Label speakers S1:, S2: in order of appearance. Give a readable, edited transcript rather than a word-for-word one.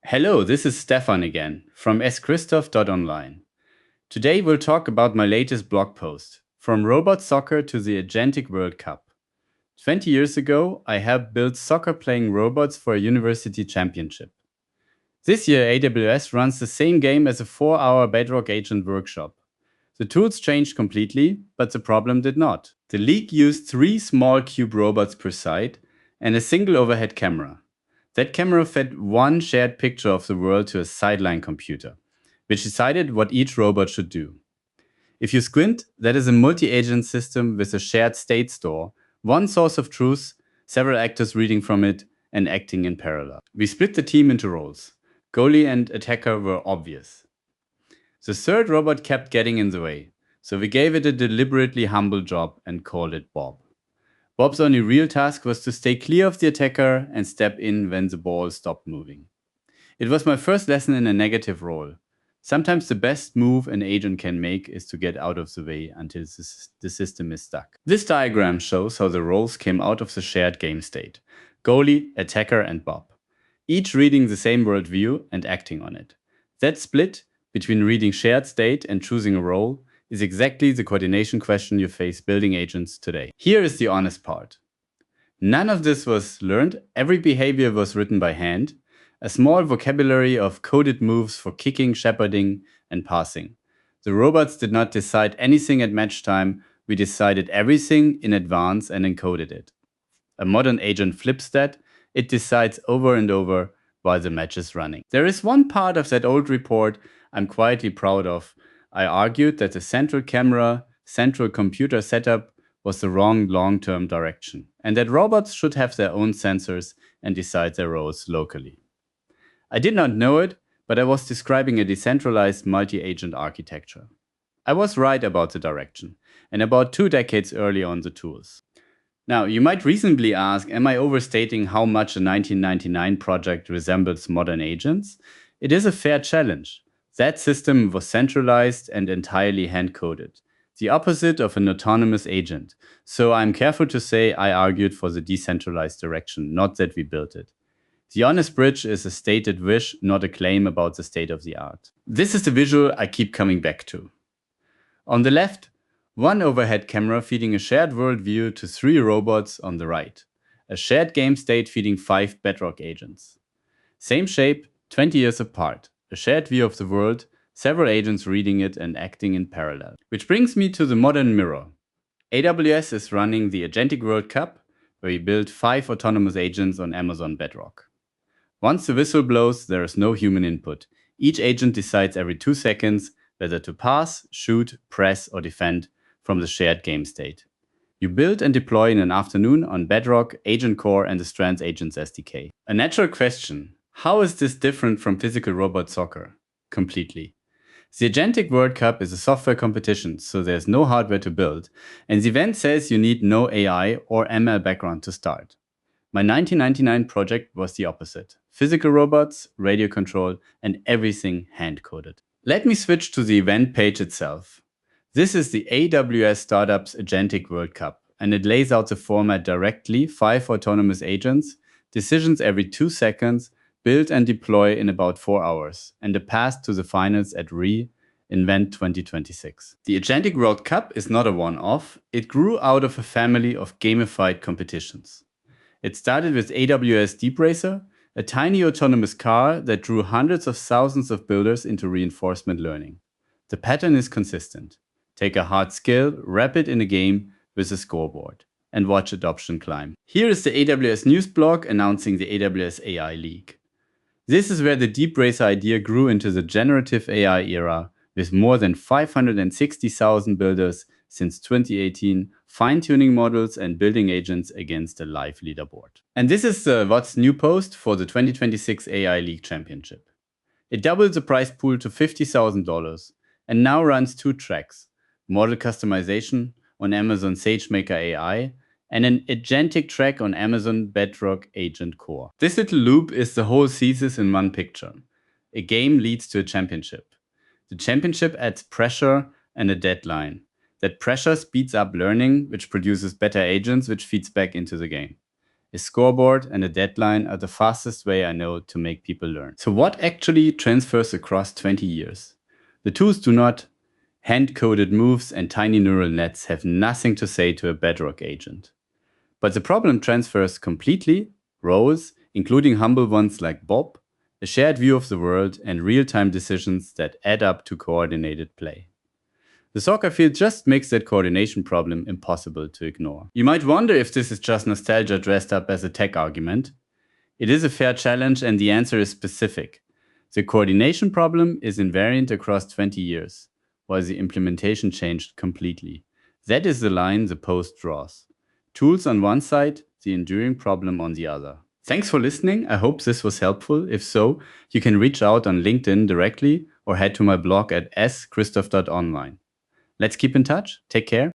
S1: Hello, this is Stefan again from schristoph.online. Today we'll talk about my latest blog post, From Robot Soccer to the Agentic World Cup. 20 years ago, I helped build soccer-playing robots for a university championship. This year, AWS runs the same game as a 4-hour Bedrock agent workshop. The tools changed completely, but the problem did not. The league used 3 small cube robots per side and a single overhead camera. That camera fed one shared picture of the world to a sideline computer, which decided what each robot should do. If you squint, that is a multi-agent system with a shared state store, one source of truth, several actors reading from it and acting in parallel. We split the team into roles. Goalie and attacker were obvious. The third robot kept getting in the way, so we gave it a deliberately humble job and called it Bob. Bob's only real task was to stay clear of the attacker and step in when the ball stopped moving. It was my first lesson in a negative role. Sometimes the best move an agent can make is to get out of the way until the system is stuck. This diagram shows how the roles came out of the shared game state: goalie, attacker, and Bob, each reading the same worldview and acting on it. That split between reading shared state and choosing a role is exactly the coordination question you face building agents today. Here is the honest part. None of this was learned. Every behavior was written by hand. A small vocabulary of coded moves for kicking, shepherding, and passing. The robots did not decide anything at match time. We decided everything in advance and encoded it. A modern agent flips that. It decides over and over while the match is running. There is one part of that old report I'm quietly proud of. I argued that the central camera, central computer setup was the wrong long-term direction, and that robots should have their own sensors and decide their roles locally. I did not know it, but I was describing a decentralized multi-agent architecture. I was right about the direction, and about 2 decades early on the tools. Now, you might reasonably ask, am I overstating how much a 1999 project resembles modern agents? It is a fair challenge. That system was centralized and entirely hand-coded, the opposite of an autonomous agent. So I'm careful to say I argued for the decentralized direction, not that we built it. The honest bridge is a stated wish, not a claim about the state of the art. This is the visual I keep coming back to. On the left, one overhead camera feeding a shared worldview to 3 robots on the right, a shared game state feeding 5 Bedrock agents. Same shape, 20 years apart. A shared view of the world, several agents reading it and acting in parallel. Which brings me to the modern mirror. AWS is running the Agentic World Cup, where we build 5 autonomous agents on Amazon Bedrock. Once the whistle blows, there is no human input. Each agent decides every 2 seconds whether to pass, shoot, press, or defend from the shared game state. You build and deploy in an afternoon on Bedrock, Agent Core, and the Strands Agents SDK. A natural question. How is this different from physical robot soccer? Completely. The Agentic World Cup is a software competition, so there's no hardware to build, and the event says you need no AI or ML background to start. My 1999 project was the opposite. Physical robots, radio control, and everything hand-coded. Let me switch to the event page itself. This is the AWS Startups Agentic World Cup, and it lays out the format directly: 5 autonomous agents, decisions every 2 seconds, build and deploy in about 4 hours, and a path to the finals at re:Invent 2026. The Agentic World Cup is not a one-off. It grew out of a family of gamified competitions. It started with AWS Deep Racer, a tiny autonomous car that drew hundreds of thousands of builders into reinforcement learning. The pattern is consistent. Take a hard skill, wrap it in a game with a scoreboard, and watch adoption climb. Here is the AWS News blog announcing the AWS AI League. This is where the Deep Racer idea grew into the generative AI era, with more than 560,000 builders since 2018, fine-tuning models and building agents against a live leaderboard. And this is the What's New post for the 2026 AI League Championship. It doubled the prize pool to $50,000 and now runs 2 tracks: model customization on Amazon SageMaker AI and an agentic track on Amazon Bedrock Agent Core. This little loop is the whole thesis in one picture. A game leads to a championship. The championship adds pressure and a deadline. That pressure speeds up learning, which produces better agents, which feeds back into the game. A scoreboard and a deadline are the fastest way I know to make people learn. So what actually transfers across 20 years? The tools do not. Hand-coded moves and tiny neural nets have nothing to say to a bedrock agent. But the problem transfers completely: roles, including humble ones like Bob, a shared view of the world, and real-time decisions that add up to coordinated play. The soccer field just makes that coordination problem impossible to ignore. You might wonder if this is just nostalgia dressed up as a tech argument. It is a fair challenge, and the answer is specific. The coordination problem is invariant across 20 years, while the implementation changed completely. That is the line the post draws. Tools on one side, the enduring problem on the other. Thanks for listening. I hope this was helpful. If so, you can reach out on LinkedIn directly or head to my blog at schristoph.online. Let's keep in touch. Take care.